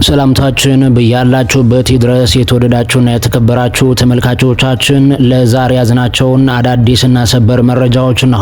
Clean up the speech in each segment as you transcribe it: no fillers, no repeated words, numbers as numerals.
ሰላምታችን በያላችሁበት ድረስ የተወደዳችሁና የተከበራችሁ ተመልካቾቻችን ለዛሬ ያዝናቸውን አዳዲስና ሰበር መረጃዎች ነው።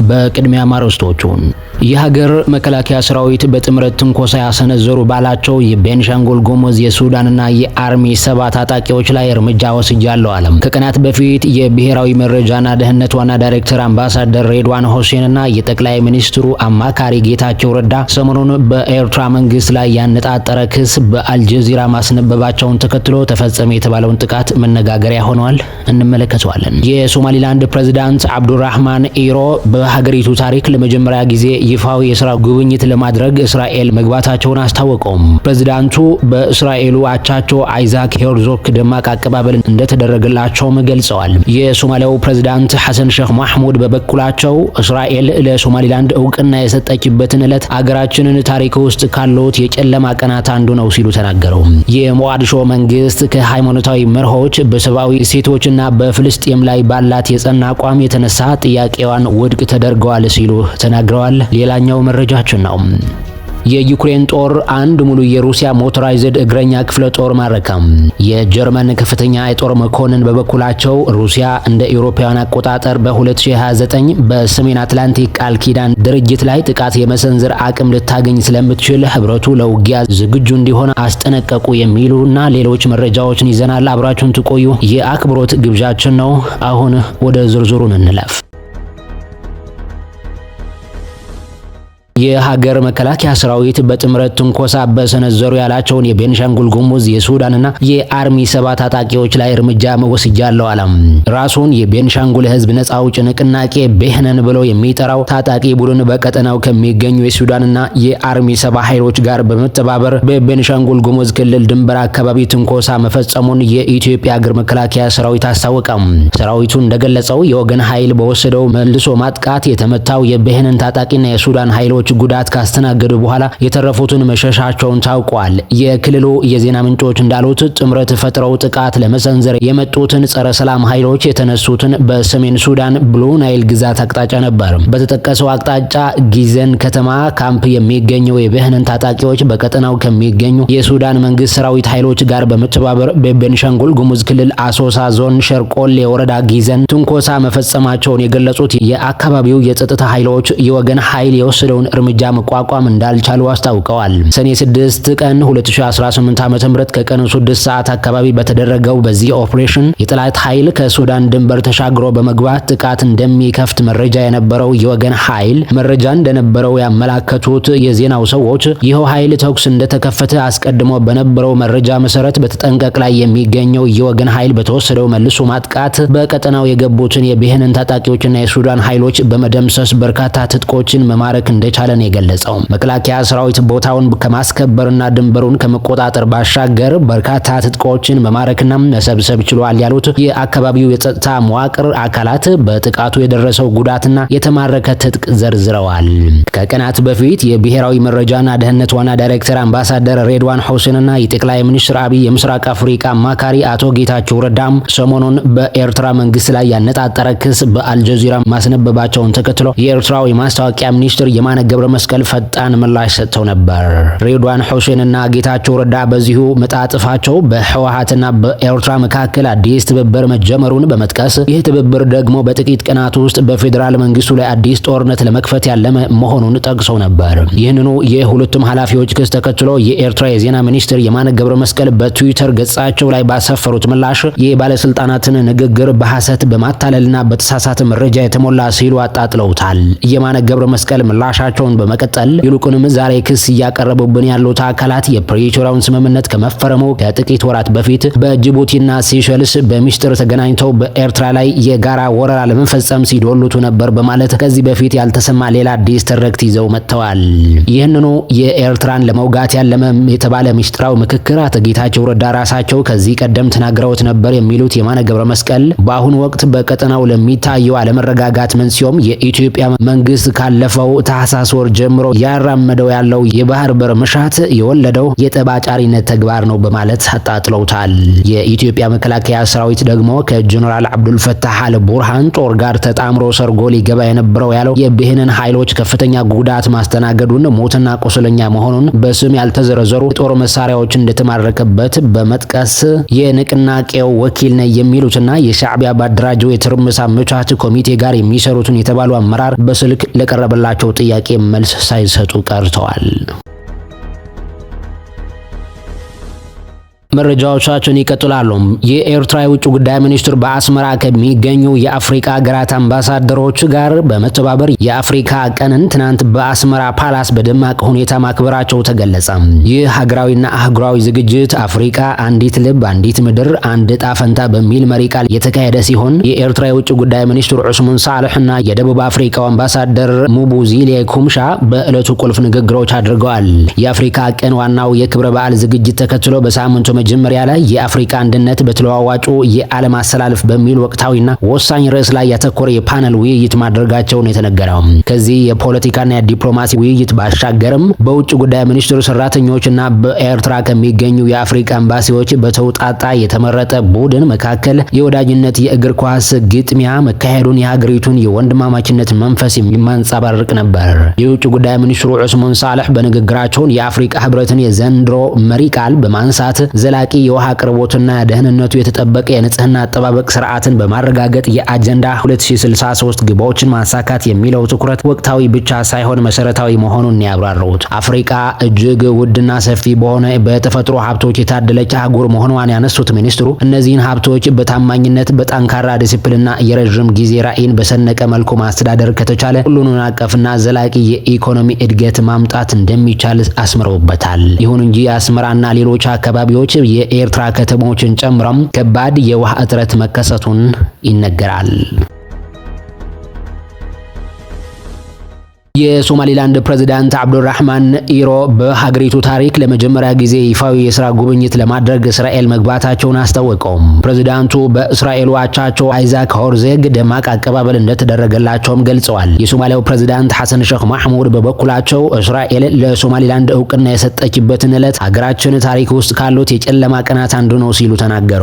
በቅድሚያ ማርዕስቶቹን የሀገር መከላከያ ሰራዊት በጥምረት ትንኮሳ ያሰነዘሩ ባላቸው የቤንሻንጉል ጉሙዝ የሱዳንና የአርሚ 7 ታጣቂዎች ላይ እርምጃ ወስጃለሁ አለ። ከቀናት በፊት የብሔራዊ መረጃና ደህንነት ዋና ዳይሬክተር አምባሳደር ሬድዋን ሁሴንና የጠቅላይ ሚኒስትሩ አማካሪ ጌታቸው ረዳ ሰሞኑን በኤርትራ መንግስት ላይ ያነጣጠረ ክስ በአልጀዚራ ማስነበባቸውን ተከትሎ ተፈጸመ የተባለውን ጥቃት መነጋገሪያ ሆኗል። እንመለከተዋለን። የሶማሊላንድ ፕሬዝዳንት አብዱራህማን ኢሮ በሀገሪቱ ታሪክ ለመጀመሪያ ጊዜ ይፋዊ የሥራ ጉብኝት ለማድረግ እስራኤል መግባታቸውን አስታወቁም። ፕሬዝዳንቱ በእስራኤሉ አቻቸው አይዛክ ሄርዞግ ደማቅ አቀባበል እንደተደረገላቸውም ገልጸዋል። የሶማሊያው ፕሬዝዳንት ሐሰን ሼክ መሐሙድ በበኩላቸው እስራኤል ለሶማሊላንድ እውቅና የሰጠችበትን ዕለት አገራችንን ታሪክ ውስጥ ካሉት የጨለማ ቀናት አንዱ ነው ሲሉ ተናገሩ። የሞቃዲሾ መንግስት ከሃይማኖታዊ መርሆች በሰብአዊ እሴቶችና በፍልስጤም ላይ ባላት የጸና አቋም የተነሳ ጥያቄዋን ውድቅ ተደርገዋል ሲሉ ተናግረዋል። ሌላኛው መረጃችን ነው። የዩክሬን ጦር አንድ ሙሉ የሩሲያ ሞተራይዝድ እግረኛ ክፍለ ጦር ማረከ። የጀርመን ከፍተኛ የጦር መኮንን በበኩላቸው ሩሲያ እንደ አውሮፓውያን አቆጣጠር በ2029 በሰሜን አትላንቲክ ቃል ኪዳን ድርጅት ላይ ጥቃት የመሰንዘር አቅም ልታገኝ ስለምትችል ህብረቱ ለውጊያ ዝግጁ እንዲሆን አስጠነቀቁ የሚሉና ሌሎች መረጃዎችን ይዘናል። አብራችሁን ትቆዩ የአክብሮት ግብዣችን ነው። አሁን ወደ ዝርዝሩን እንለፍ። የሀገር መከላከያ ሰራዊት በጥምረት ትንኮሳ በሰነዘሩ ያላቸውን የቤንሻንጉል ጉሙዝ የሱዳንና የአርሚ 7 ታጣቂዎች ላይ እርምጃ ወስጃለሁ አለ። ራሱን የቤንሻንጉል ህዝብ ነጻ አውጪ ንቅናቄ ቤህነን ብሎ የሚጠራው ታጣቂ ቡድን በቀጠናው ከሚገኙ የሱዳንና የአርሚ 7 ኃይሎች ጋር በመተባበር በቤንሻንጉል ጉሙዝ ክልል ድንበር አካባቢ ትንኮሳ መፈጸሙን የኢትዮጵያ ሀገር መከላከያ ሰራዊት አስታወቀ። ሰራዊቱ እንደገለጸው የወገን ኃይል በወሰደው መልሶ ማጥቃት የተመታው የቤህነን ታጣቂና የሱዳን ኃይሎች ጉዳት ካስተናገዱ በኋላ የተረፉትን መሸሻቸውን ታውቋል። የክልሉ የዜና ምንጮች እንዳሉት ጥምረት ፈጥረው ጥቃት ለመሰንዘር የመጡትን ጸረ ሰላም ኃይሎች የተነሱትን በሰሜን ሱዳን ብሉ ናይል ግዛት አቅጣጫ ነበር። በተጠቀሰው አቅጣጫ ጊዘን ከተማ ካምፕ የሚገኘው የቤህነን ታጣቂዎች በቀጠናው ከሚገኙ የሱዳን መንግስት ሰራዊት ኃይሎች ጋር በመተባበር በቤንሻንጉል ጉሙዝ ክልል አሶሳ ዞን ሸርቆሌ የወረዳ ጊዘን ትንኮሳ መፈጸማቸውን የገለጹት የአካባቢው የጸጥታ ኃይሎች የወገን ኃይል የወሰደውን እርምጃ መቋቋም እንዳልቻሉ አስታውቀዋል። ሰኔ 6 ቀን 2018 ዓ.ም ከቀኑ 6 ሰዓት አካባቢ በተደረገው በዚህ ኦፕሬሽን የጠላት ኃይል ከሱዳን ድንበር ተሻግሮ በመግባት ጥቃት እንደሚከፍት መረጃ የነበረው የወገን ኃይል መረጃ እንደነበረው ያመላከቱት የዜናው ሰዎች ይኸው ኃይል ተኩስ እንደተከፈተ አስቀድሞ በነበረው መረጃ መሰረት በተጠንቀቅ ላይ የሚገኘው የወገን ኃይል በተወሰደው መልሶ ማጥቃት በቀጠናው የገቡትን የቤህነን ታጣቂዎችና የሱዳን ኃይሎች በመደምሰስ በርካታ ትጥቆችን መማረክ እንደቻለ ነው የገለጸው። መከላከያ ሰራዊት ቦታውን ከማስከበርና ድንበሩን ከመቆጣጠር ባሻገር በርካታ ትጥቆችን መማረክና መሰብሰብ ችሏል ያሉት የአካባቢው የጸጥታ መዋቅር አካላት በጥቃቱ የደረሰው ጉዳትና የተማረከ ትጥቅ ዘርዝረዋል። ከቀናት በፊት የብሔራዊ መረጃና ደህንነት ዋና ዳይሬክተር አምባሳደር ሬድዋን ሁሴንና የጠቅላይ ሚኒስትር አብይ የምስራቅ አፍሪካ አማካሪ አቶ ጌታቸው ረዳም ሰሞኑን በኤርትራ መንግስት ላይ ያነጣጠረ ክስ በአልጀዚራ ማስነበባቸውን ተከትሎ የኤርትራው የማስታወቂያ ሚኒስትር የማነ ገብረ መስቀል ፈጣን ምላሽ ሰጥተው ነበር። ሬድዋን ሁሴንና ጌታቸው ረዳ በዚሁ መጣጥፋቸው በህወሓትና በኤርትራ መካከል አዲስ ትብብር መጀመሩን በመጥቀስ ይህ ትብብር ደግሞ በጥቂት ቀናት ውስጥ በፌዴራል መንግስቱ ላይ አዲስ ጦርነት ለመክፈት ያለመ መሆኑን ጠቅሰው ነበር። ይህንኑ የሁለቱም ኃላፊዎች ክስ ተከትሎ የኤርትራ የዜና ሚኒስትር የማነ ገብረ መስቀል በትዊተር ገጻቸው ላይ ባሰፈሩት ምላሽ የባለስልጣናትን ንግግር በሐሰት በማታለልና በተሳሳተ መረጃ የተሞላ ሲሉ አጣጥለውታል። የማነ ገብረ መስቀል ምላሻቸውን በመቀጠል ይልቁንም ዛሬ ክስ እያቀረቡብን ያሉት አካላት የፕሪቶሪያውን ስምምነት ከመፈረሙ ከጥቂት ወራት በፊት በጅቡቲና ሲሸልስ በሚስጥር ተገናኝተው በኤርትራ ላይ የጋራ ወረራ ለመፈጸም ሲዶሉቱ ነበር በማለት ከዚህ በፊት ያልተሰማ ሌላ አዲስ ትርክት ይዘው መጥተዋል። ይህንኑ የኤርትራን ለመውጋት ያለመ የተባለ ሚስጥራዊ ምክክር አቶ ጌታቸው ረዳ ራሳቸው ከዚህ ቀደም ተናግረውት ነበር የሚሉት የማነ ገብረ መስቀል በአሁኑ ወቅት በቀጠናው ለሚታየው አለመረጋጋት መንስኤውም የኢትዮጵያ መንግስት ካለፈው ታህሳስ ከታህሳስ ወር ጀምሮ ያራመደው ያለው የባህር በር መሻት የወለደው የጠባጫሪነት ተግባር ነው በማለት አጣጥለውታል። የኢትዮጵያ መከላከያ ሰራዊት ደግሞ ከጀነራል አብዱል ፈታህ አል ቡርሃን ጦር ጋር ተጣምሮ ሰርጎ ሊገባ የነበረው ያለው የብሔንን ኃይሎች ከፍተኛ ጉዳት ማስተናገዱን፣ ሞትና ቁስለኛ መሆኑን፣ በስም ያልተዘረዘሩ ጦር መሳሪያዎች እንደተማረከበት በመጥቀስ የንቅናቄው ወኪል ነኝ የሚሉትና የሻዕቢያ ባደራጀው የትርምስ አመቻች ኮሚቴ ጋር የሚሰሩትን የተባሉ አመራር በስልክ ለቀረበላቸው ጥያቄ መልስ ሳይሰጡ ቀርተዋል። መረጃዎቻችን ይቀጥላሉ። የኤርትራ የውጭ ጉዳይ ሚኒስትር በአስመራ ከሚገኙ የአፍሪካ ሀገራት አምባሳደሮች ጋር በመተባበር የአፍሪካ ቀንን ትናንት በአስመራ ፓላስ በደማቅ ሁኔታ ማክበራቸው ተገለጸ። ይህ ሀገራዊና አህጉራዊ ዝግጅት አፍሪካ አንዲት ልብ፣ አንዲት ምድር፣ አንድ ዕጣ ፈንታ በሚል መሪ ቃል የተካሄደ ሲሆን የኤርትራ የውጭ ጉዳይ ሚኒስትር ዑስማን ሳልሕና የደቡብ አፍሪካው አምባሳደር ሙቡዚሌ ኩምሻ በዕለቱ ቁልፍ ንግግሮች አድርገዋል። የአፍሪካ ቀን ዋናው የክብረ በዓል ዝግጅት ተከትሎ በሳምንቱ መጀመሪያ ላይ የአፍሪካ አንድነት በተለዋዋጩ የዓለም አሰላለፍ በሚል ወቅታዊና ወሳኝ ርዕስ ላይ ያተኮረ የፓነል ውይይት ማድረጋቸውን የተነገረው። ከዚህ የፖለቲካና የዲፕሎማሲ ውይይት ባሻገርም በውጭ ጉዳይ ሚኒስትሩ ሰራተኞችና በኤርትራ ከሚገኙ የአፍሪካ ኤምባሲዎች በተውጣጣ የተመረጠ ቡድን መካከል የወዳጅነት የእግር ኳስ ግጥሚያ መካሄዱን የሀገሪቱን የወንድማማችነት መንፈስ የሚያንጸባርቅ ነበር። የውጭ ጉዳይ ሚኒስትሩ ዑስማን ሳልሕ በንግግራቸው የአፍሪካ ህብረትን የዘንድሮ መሪ ቃል በማንሳት ዘላቂ የውሃ አቅርቦትና ደህንነቱ የተጠበቀ የንጽህና አጠባበቅ ስርዓትን በማረጋገጥ የአጀንዳ 2063 ግቦችን ማሳካት የሚለው ትኩረት ወቅታዊ ብቻ ሳይሆን መሰረታዊ መሆኑን ያብራሩት። አፍሪካ እጅግ ውድና ሰፊ በሆነ በተፈጥሮ ሀብቶች የታደለች አህጉር መሆኗን ያነሱት ሚኒስትሩ እነዚህን ሀብቶች በታማኝነት በጠንካራ ዲሲፕሊንና የረዥም ጊዜ ራዕይን በሰነቀ መልኩ ማስተዳደር ከተቻለ ሁሉን አቀፍና ዘላቂ የኢኮኖሚ እድገት ማምጣት እንደሚቻል አስምረውበታል። ይሁን እንጂ አስመራና ሌሎች አካባቢዎች የኤርትራ ከተሞችን ጨምሮም ከባድ የውሃ እጥረት መከሰቱን ይነገራል። የሶማሊላንድ ፕሬዝዳንት አብዱራህማን ኢሮ በሀገሪቱ ታሪክ ለመጀመሪያ ጊዜ ይፋዊ የስራ ጉብኝት ለማድረግ እስራኤል መግባታቸውን አስታወቀው። ፕሬዝዳንቱ በእስራኤሉ አቻቸው አይዛክ ሆርዜግ ደማቅ አቀባበል እንደተደረገላቸውም ገልጸዋል። የሶማሊያው ፕሬዝዳንት ሐሰን ሼክ መሐሙድ በበኩላቸው እስራኤል ለሶማሊላንድ እውቅና የሰጠችበትን ዕለት ሀገራችን ታሪክ ውስጥ ካሉት የጨለማ ቀናት አንዱ ነው ሲሉ ተናገሩ።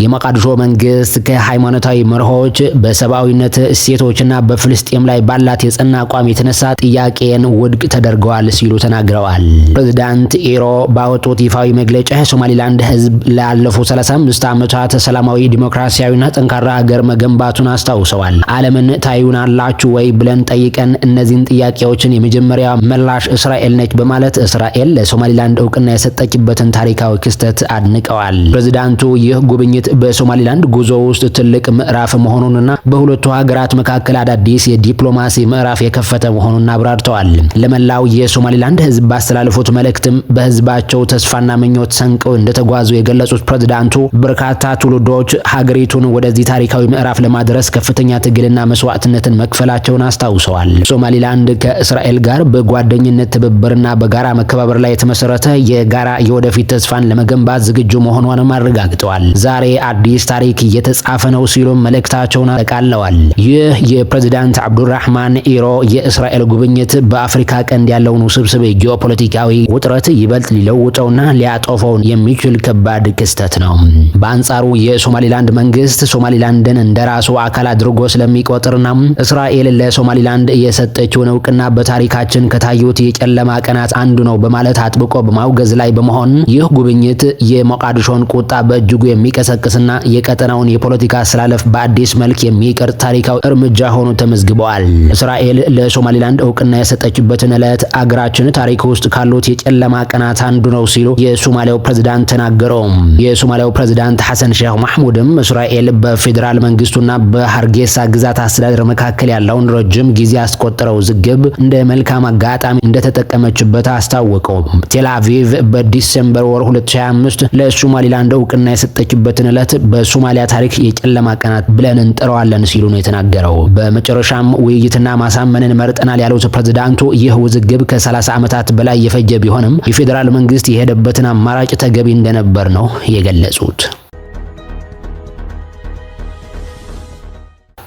የሞቃዲሾ መንግስት ከሃይማኖታዊ መርሆች በሰብአዊነት እሴቶችና በፍልስጤም ላይ ባላት የጸና አቋም የተነሳ ጥያቄን ውድቅ ተደርገዋል ሲሉ ተናግረዋል። ፕሬዝዳንት ኢሮ ባወጡት ይፋዊ መግለጫ የሶማሊላንድ ህዝብ ላለፉት 35 ዓመታት ሰላማዊ ዲሞክራሲያዊና ጠንካራ ሀገር መገንባቱን አስታውሰዋል። ዓለምን ታዩናላችሁ ወይ ብለን ጠይቀን እነዚህን ጥያቄዎችን የመጀመሪያ ምላሽ እስራኤል ነች በማለት እስራኤል ለሶማሊላንድ እውቅና የሰጠችበትን ታሪካዊ ክስተት አድንቀዋል። ፕሬዝዳንቱ ይህ ጉብኝት በሶማሊላንድ ጉዞ ውስጥ ትልቅ ምዕራፍ መሆኑንና በሁለቱ ሀገራት መካከል አዳዲስ የዲፕሎማሲ ምዕራፍ የከፈተ መሆኑን አብራርተዋል። ለመላው የሶማሊላንድ ህዝብ ባስተላለፉት መልእክትም በህዝባቸው ተስፋና ምኞት ሰንቀው እንደተጓዙ የገለጹት ፕሬዝዳንቱ በርካታ ትውልዶች ሀገሪቱን ወደዚህ ታሪካዊ ምዕራፍ ለማድረስ ከፍተኛ ትግልና መስዋዕትነትን መክፈላቸውን አስታውሰዋል። ሶማሊላንድ ከእስራኤል ጋር በጓደኝነት ትብብርና በጋራ መከባበር ላይ የተመሰረተ የጋራ የወደፊት ተስፋን ለመገንባት ዝግጁ መሆኗንም አረጋግጠዋል። ዛሬ አዲስ ታሪክ እየተጻፈ ነው ሲሉም መልእክታቸውን አጠቃለዋል። ይህ የፕሬዝዳንት አብዱራህማን ኢሮ የእስራኤል ጉብኝት በአፍሪካ ቀንድ ያለውን ውስብስብ ጂኦፖለቲካዊ ውጥረት ይበልጥ ሊለውጠውና ሊያጦፈው የሚችል ከባድ ክስተት ነው። በአንጻሩ የሶማሊላንድ መንግስት ሶማሊላንድን እንደራሱ አካል አድርጎ ስለሚቆጥርና እስራኤል ለሶማሊላንድ የሰጠችውን እውቅና በታሪካችን ከታዩት የጨለማ ቀናት አንዱ ነው በማለት አጥብቆ በማውገዝ ላይ በመሆን ይህ ጉብኝት የሞቃዲሾን ቁጣ በእጅጉ የሚቀሰቅስና የቀጠናውን የፖለቲካ አስተላለፍ በአዲስ መልክ የሚቀርጽ ታሪካዊ እርምጃ ሆኖ ተመዝግበዋል። እስራኤል ለሶማሊላንድ እውቅና የሰጠችበትን ዕለት አገራችን ታሪክ ውስጥ ካሉት የጨለማ ቀናት አንዱ ነው ሲሉ የሶማሊያው ፕሬዝዳንት ተናገሩ። የሶማሊያው ፕሬዝዳንት ሐሰን ሼክ መሐሙድም እስራኤል በፌዴራል መንግስቱና በሀርጌሳ ግዛት አስተዳደር መካከል ያለውን ረጅም ጊዜ ያስቆጠረው ውዝግብ እንደ መልካም አጋጣሚ እንደተጠቀመችበት አስታወቁ። ቴል አቪቭ በዲሴምበር ወር 2025 ለሶማሊላንድ እውቅና የሰጠችበትን ዕለት በሶማሊያ ታሪክ የጨለማ ቀናት ብለን እንጠራዋለን ሲሉ ነው የተናገረው። በመጨረሻም ውይይትና ማሳመንን መርጠናል ያሉት ፕሬዝዳንቱ ይህ ውዝግብ ከ30 ዓመታት በላይ የፈጀ ቢሆንም የፌዴራል መንግስት የሄደበትን አማራጭ ተገቢ እንደነበር ነው የገለጹት።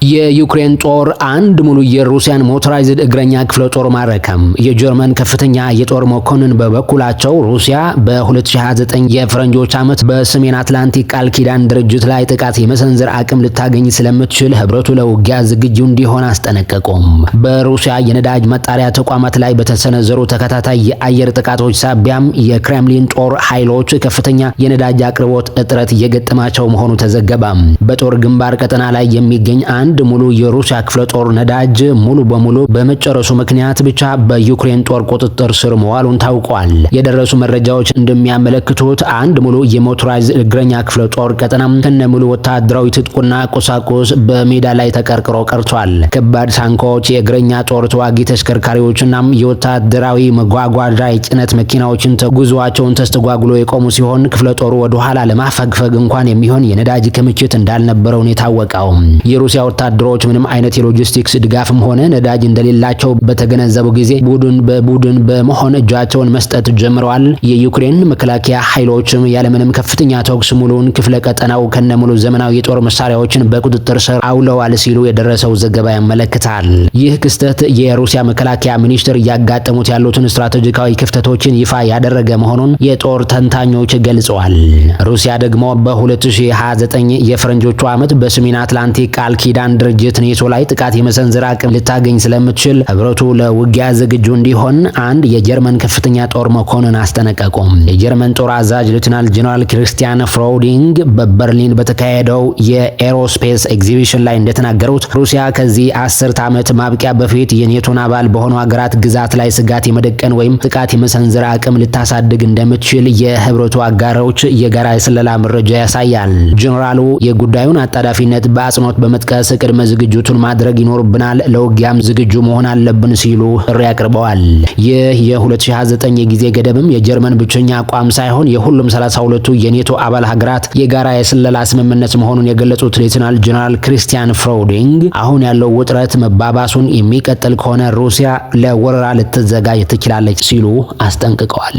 የዩክሬን ጦር አንድ ሙሉ የሩሲያን ሞተራይዝድ እግረኛ ክፍለ ጦር ማረከም። የጀርመን ከፍተኛ የጦር መኮንን በበኩላቸው ሩሲያ በ2029 የፈረንጆች ዓመት በሰሜን አትላንቲክ ቃል ኪዳን ድርጅት ላይ ጥቃት የመሰንዘር አቅም ልታገኝ ስለምትችል ህብረቱ ለውጊያ ዝግጁ እንዲሆን አስጠነቀቁም። በሩሲያ የነዳጅ መጣሪያ ተቋማት ላይ በተሰነዘሩ ተከታታይ የአየር ጥቃቶች ሳቢያም የክሬምሊን ጦር ኃይሎች ከፍተኛ የነዳጅ አቅርቦት እጥረት እየገጠማቸው መሆኑ ተዘገበ። በጦር ግንባር ቀጠና ላይ የሚገኝ አንድ ሙሉ የሩሲያ ክፍለ ጦር ነዳጅ ሙሉ በሙሉ በመጨረሱ ምክንያት ብቻ በዩክሬን ጦር ቁጥጥር ስር መዋሉን ታውቋል። የደረሱ መረጃዎች እንደሚያመለክቱት አንድ ሙሉ የሞተራይዝድ እግረኛ ክፍለ ጦር ቀጠና ከነ ሙሉ ወታደራዊ ትጥቁና ቁሳቁስ በሜዳ ላይ ተቀርቅሮ ቀርቷል። ከባድ ታንኮች፣ የእግረኛ ጦር ተዋጊ ተሽከርካሪዎችና የወታደራዊ መጓጓዣ የጭነት መኪናዎችን ጉዞአቸውን ተስተጓጉሎ የቆሙ ሲሆን ክፍለ ጦሩ ወደ ኋላ ለማፈግፈግ እንኳን የሚሆን የነዳጅ ክምችት እንዳልነበረው ነው የታወቀው። የሩሲያ ወታደሮች ምንም አይነት የሎጂስቲክስ ድጋፍም ሆነ ነዳጅ እንደሌላቸው በተገነዘቡ ጊዜ ቡድን በቡድን በመሆን እጃቸውን መስጠት ጀምረዋል። የዩክሬን መከላከያ ኃይሎችም ያለምንም ከፍተኛ ተኩስ ሙሉውን ክፍለ ቀጠናው ከነሙሉ ዘመናዊ የጦር መሳሪያዎችን በቁጥጥር ስር አውለዋል ሲሉ የደረሰው ዘገባ ያመለክታል። ይህ ክስተት የሩሲያ መከላከያ ሚኒስቴር እያጋጠሙት ያሉትን ስትራቴጂካዊ ክፍተቶችን ይፋ ያደረገ መሆኑን የጦር ተንታኞች ገልጸዋል። ሩሲያ ደግሞ በ2029 የፈረንጆቹ ዓመት በሰሜን አትላንቲክ ቃል ኪዳን ድርጅት ኔቶ ላይ ጥቃት የመሰንዘር አቅም ልታገኝ ስለምትችል ህብረቱ ለውጊያ ዝግጁ እንዲሆን አንድ የጀርመን ከፍተኛ ጦር መኮንን አስጠነቀቁም። የጀርመን ጦር አዛዥ ሌተናል ጀነራል ክሪስቲያን ፍሮዲንግ በበርሊን በተካሄደው የኤሮስፔስ ኤግዚቢሽን ላይ እንደተናገሩት ሩሲያ ከዚህ 10 ዓመት ማብቂያ በፊት የኔቶን አባል በሆኑ ሀገራት ግዛት ላይ ስጋት የመደቀን ወይም ጥቃት የመሰንዘር አቅም ልታሳድግ እንደምትችል የህብረቱ አጋሮች የጋራ የስለላ መረጃ ያሳያል። ጀነራሉ የጉዳዩን አጣዳፊነት በአጽንኦት በመጥቀስ ቅድመ ዝግጅቱን ማድረግ ይኖርብናል፣ ለውጊያም ዝግጁ መሆን አለብን ሲሉ ጥሪ አቅርበዋል። ይህ የ2029 የጊዜ ገደብም የጀርመን ብቸኛ አቋም ሳይሆን የሁሉም 32ቱ የኔቶ አባል ሀገራት የጋራ የስለላ ስምምነት መሆኑን የገለጹት ሌተናል ጀነራል ክሪስቲያን ፍሮዲንግ አሁን ያለው ውጥረት መባባሱን የሚቀጥል ከሆነ ሩሲያ ለወረራ ልትዘጋጅ ትችላለች ሲሉ አስጠንቅቀዋል።